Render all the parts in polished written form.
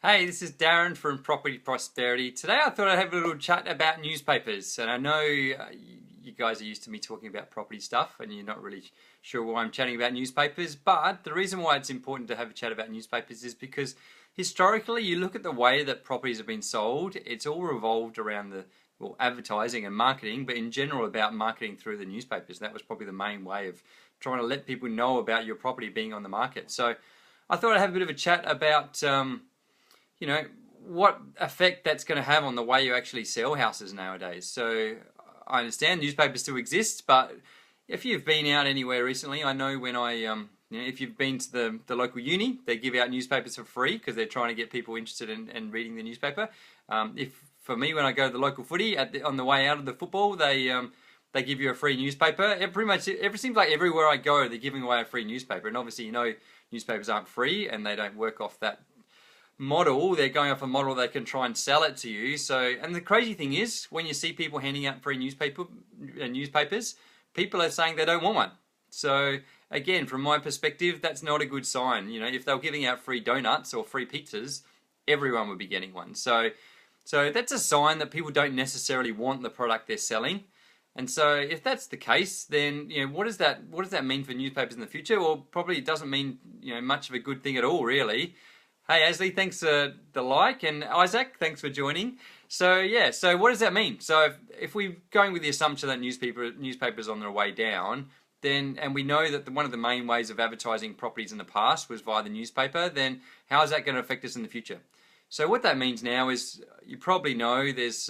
Hey, this is Darren from Property Prosperity. Today I thought I'd have a little chat about newspapers. And I know you guys are used to me talking about property stuff and you're not really sure why I'm chatting about newspapers. But the reason why it's important to have a chat about newspapers is because historically you look at the way that properties have been sold, it's all revolved around advertising and marketing, but in general about marketing through the newspapers. That was probably the main way of trying to let people know about your property being on the market. So I thought I'd have a bit of a chat about you know, what effect that's going to have on the way you actually sell houses nowadays. So I understand newspapers still exist, but if you've been out anywhere recently, I know when if you've been to the local uni, they give out newspapers for free because they're trying to get people interested in reading the newspaper. If for me, when I go to the local footy on the way out of the football, they give you a free newspaper. It seems like everywhere I go, they're giving away a free newspaper, and obviously, newspapers aren't free and they don't work off that model. They're going off a model they can try and sell it to you. So, and the crazy thing is, when you see people handing out free newspapers, people are saying they don't want one. So again, from my perspective, that's not a good sign. If they were giving out free donuts or free pizzas, everyone would be getting one. So that's a sign that people don't necessarily want the product they're selling. And so if that's the case, then what does that mean for newspapers in the future? Well, probably it doesn't mean much of a good thing at all, really. Hey Ashley, thanks for the like, and Isaac, thanks for joining. So yeah, so what does that mean? So if we're going with the assumption that newspapers on their way down, and we know that one of the main ways of advertising properties in the past was via the newspaper, then how is that going to affect us in the future? So what that means now is, you probably know there's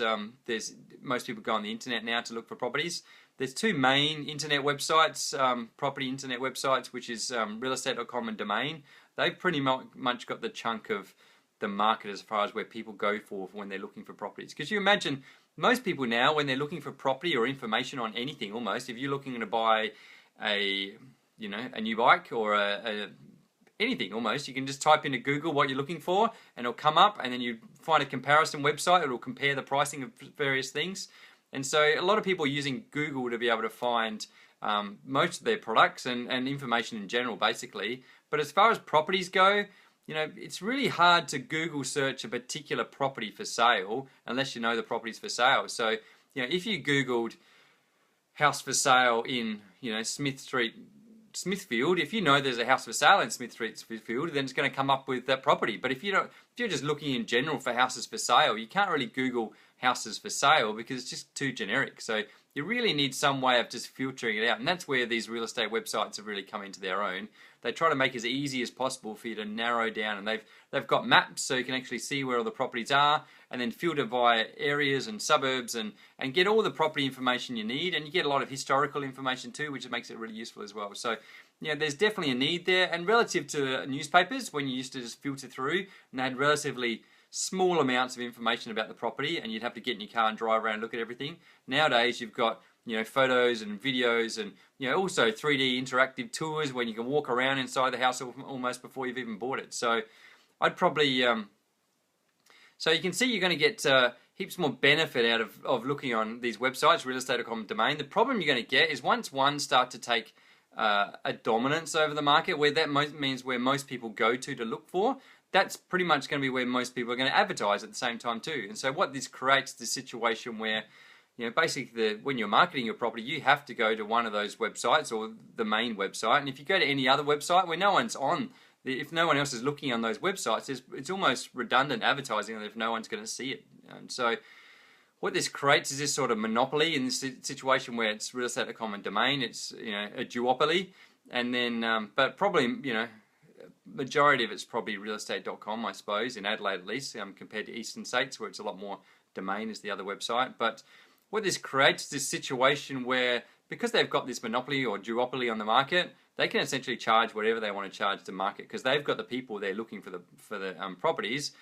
most people go on the internet now to look for properties. There's two main internet websites, property internet websites, which is realestate.com and Domain. They've pretty much got the chunk of the market as far as where people go for when they're looking for properties. Because you imagine most people now, when they're looking for property or information on anything, almost, if you're looking to buy a new bike or anything, almost, you can just type into Google what you're looking for and it'll come up, and then you find a comparison website. It'll compare the pricing of various things. And so a lot of people are using Google to be able to find most of their products and information in general, basically. But as far as properties go, it's really hard to Google search a particular property for sale unless you know the property's for sale. So, if you Googled house for sale in, Smithfield, if you know there's a house for sale in Smithfield, then it's going to come up with that property. But if you're just looking in general for houses for sale, you can't really Google houses for sale because it's just too generic. So you really need some way of just filtering it out, and that's where these real estate websites have really come into their own. They try to make it as easy as possible for you to narrow down, and they've got maps so you can actually see where all the properties are, and then filter via areas and suburbs and get all the property information you need, and you get a lot of historical information too, which makes it really useful as well. So there's definitely a need there, and relative to newspapers, when you used to just filter through and they had relatively small amounts of information about the property and you'd have to get in your car and drive around and look at everything. Nowadays you've got photos and videos and also 3D interactive tours when you can walk around inside the house almost before you've even bought it. So I'd probably so you can see you're going to get heaps more benefit out of looking on these websites, realestate.com Domain. The problem you're going to get is once one start to take a dominance over the market, where that means where most people go to look for, that's pretty much going to be where most people are going to advertise at the same time too. And so what this creates is the situation where basically when you're marketing your property, you have to go to one of those websites or the main website. And if you go to any other website where no one's on, if no one else is looking on those websites, it's almost redundant advertising if no one's going to see it. And so what this creates is this sort of monopoly in this situation where it's realestate.com and Domain. It's a duopoly, and then but probably majority of it's probably realestate.com, I suppose, in Adelaide at least, compared to eastern states where it's a lot more Domain is the other website. But what this creates is this situation where, because they've got this monopoly or duopoly on the market, they can essentially charge whatever they want to charge to market because they've got the people there looking for the properties.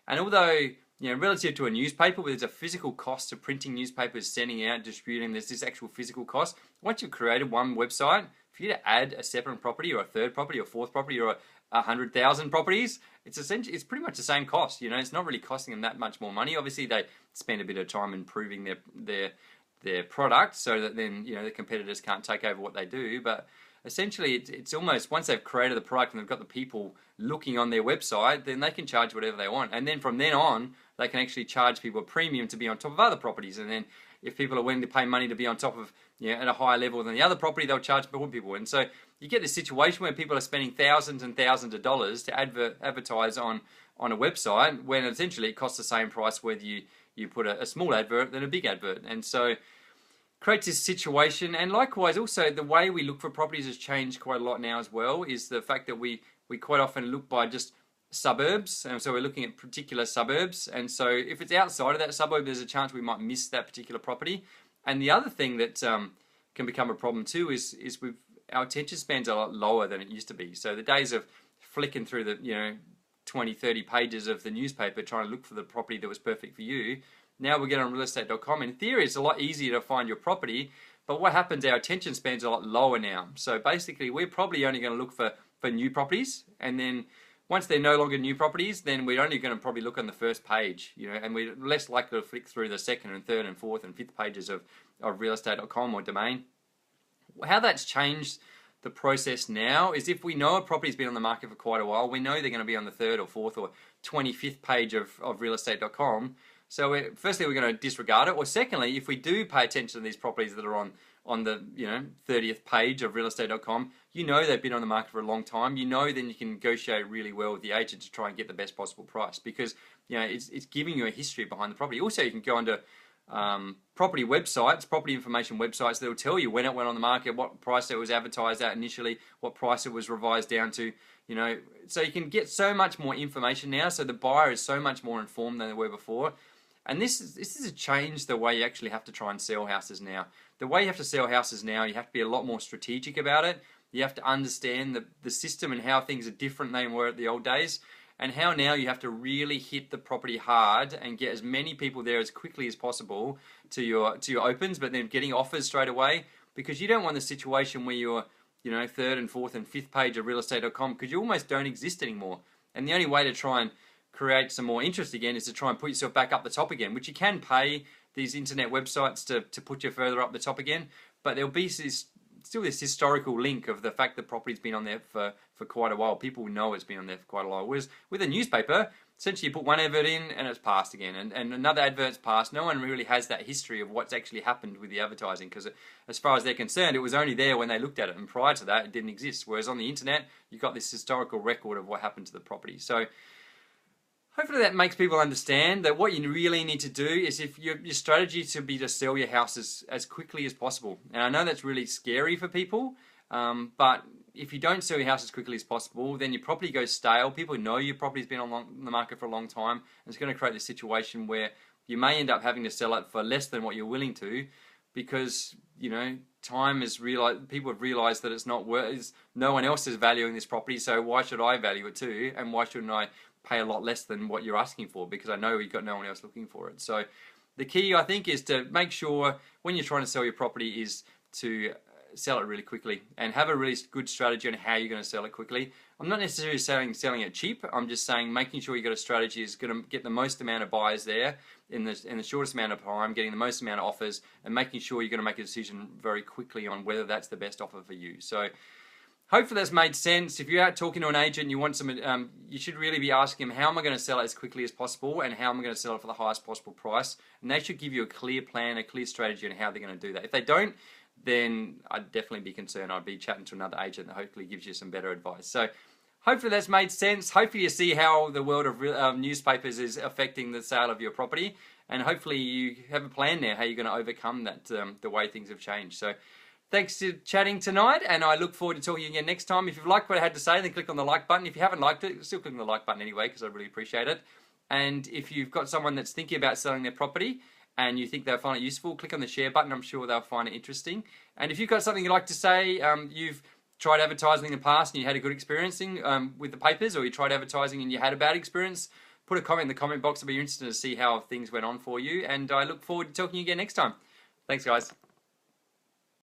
And although relative to a newspaper, where there's a physical cost of printing newspapers, sending out, distributing, there's this actual physical cost. Once you've created one website, for you to add a second property or a third property or fourth property or 100,000 properties, it's pretty much the same cost. It's not really costing them that much more money. Obviously, they spend a bit of time improving their product so that then the competitors can't take over what they do. But essentially it's almost, once they've created the product and they've got the people looking on their website, then they can charge whatever they want. And then from then on, they can actually charge people a premium to be on top of other properties. And then if people are willing to pay money to be on top of, at a higher level than the other property, they'll charge more people. And so you get this situation where people are spending thousands and thousands of dollars to advertise on a website, when essentially it costs the same price whether you put a small advert than a big advert. And so creates this situation. And likewise, also the way we look for properties has changed quite a lot now as well, is the fact that we quite often look by just suburbs, and so we're looking at particular suburbs. And so if it's outside of that suburb, there's a chance we might miss that particular property. And the other thing that can become a problem too is our attention spans are a lot lower than it used to be. So the days of flicking through the 20, 30 pages of the newspaper trying to look for the property that was perfect for you, now we get on realestate.com. In theory, it's a lot easier to find your property, but what happens, our attention spans are a lot lower now. So basically, we're probably only going to look for new properties, and then once they're no longer new properties, then we're only going to probably look on the first page, and we're less likely to flick through the second and third and fourth and fifth pages of realestate.com or Domain. How that's changed the process now is, if we know a property's been on the market for quite a while, we know they're going to be on the third or fourth or 25th page of realestate.com. So firstly, we're going to disregard it. Or secondly, if we do pay attention to these properties that are on the 30th page of realestate.com, they've been on the market for a long time. Then you can negotiate really well with the agent to try and get the best possible price, because it's giving you a history behind the property. Also, you can go onto property websites, property information websites that will tell you when it went on the market, what price it was advertised at initially, what price it was revised down to. So you can get so much more information now. So the buyer is so much more informed than they were before. And this has changed the way you actually have to try and sell houses now. The way you have to sell houses now, you have to be a lot more strategic about it. You have to understand the system and how things are different than they were at the old days, and how now you have to really hit the property hard and get as many people there as quickly as possible to your opens, but then getting offers straight away, because you don't want the situation where you're third and fourth and fifth page of realestate.com, because you almost don't exist anymore. And the only way to try and create some more interest again is to try and put yourself back up the top again, which you can pay these internet websites to put you further up the top again, but there'll be still this historical link of the fact that property's been on there for quite a while. People know it's been on there for quite a while. Whereas with a newspaper, essentially you put one advert in and it's passed again, and another advert's passed. No one really has that history of what's actually happened with the advertising, because as far as they're concerned, it was only there when they looked at it, and prior to that it didn't exist. Whereas on the internet, you've got this historical record of what happened to the property. So hopefully that makes people understand that what you really need to do is, if your strategy to be to sell your house as quickly as possible. And I know that's really scary for people, but if you don't sell your house as quickly as possible, then your property goes stale. People know your property's been on the market for a long time, and it's going to create this situation where you may end up having to sell it for less than what you're willing to, because time is realized. People have realized that it's not worth. No one else is valuing this property, so why should I value it too? And why shouldn't I pay a lot less than what you're asking for, because I know you've got no one else looking for it? So the key, I think, is to make sure when you're trying to sell your property is to sell it really quickly, and have a really good strategy on how you're going to sell it quickly. I'm not necessarily selling it cheap. I'm just saying making sure you've got a strategy is going to get the most amount of buyers there in the shortest amount of time, getting the most amount of offers, and making sure you're going to make a decision very quickly on whether that's the best offer for you. So hopefully that's made sense. If you're out talking to an agent, you want some, you should really be asking them, how am I going to sell it as quickly as possible, and how am I going to sell it for the highest possible price? And they should give you a clear plan, a clear strategy on how they're going to do that. If they don't, then I'd definitely be concerned. I'd be chatting to another agent that hopefully gives you some better advice. So hopefully that's made sense. Hopefully you see how the world of newspapers is affecting the sale of your property, and hopefully you have a plan now how you're going to overcome that, the way things have changed. So thanks for chatting tonight, and I look forward to talking again next time. If you've liked what I had to say, then click on the like button. If you haven't liked it, still click on the like button anyway, because I really appreciate it. And if you've got someone that's thinking about selling their property and you think they'll find it useful, click on the share button. I'm sure they'll find it interesting. And if you've got something you'd like to say, you've tried advertising in the past and you had a good experience with the papers, or you tried advertising and you had a bad experience, put a comment in the comment box. I'll be interested to see how things went on for you, and I look forward to talking to you again next time. Thanks, guys.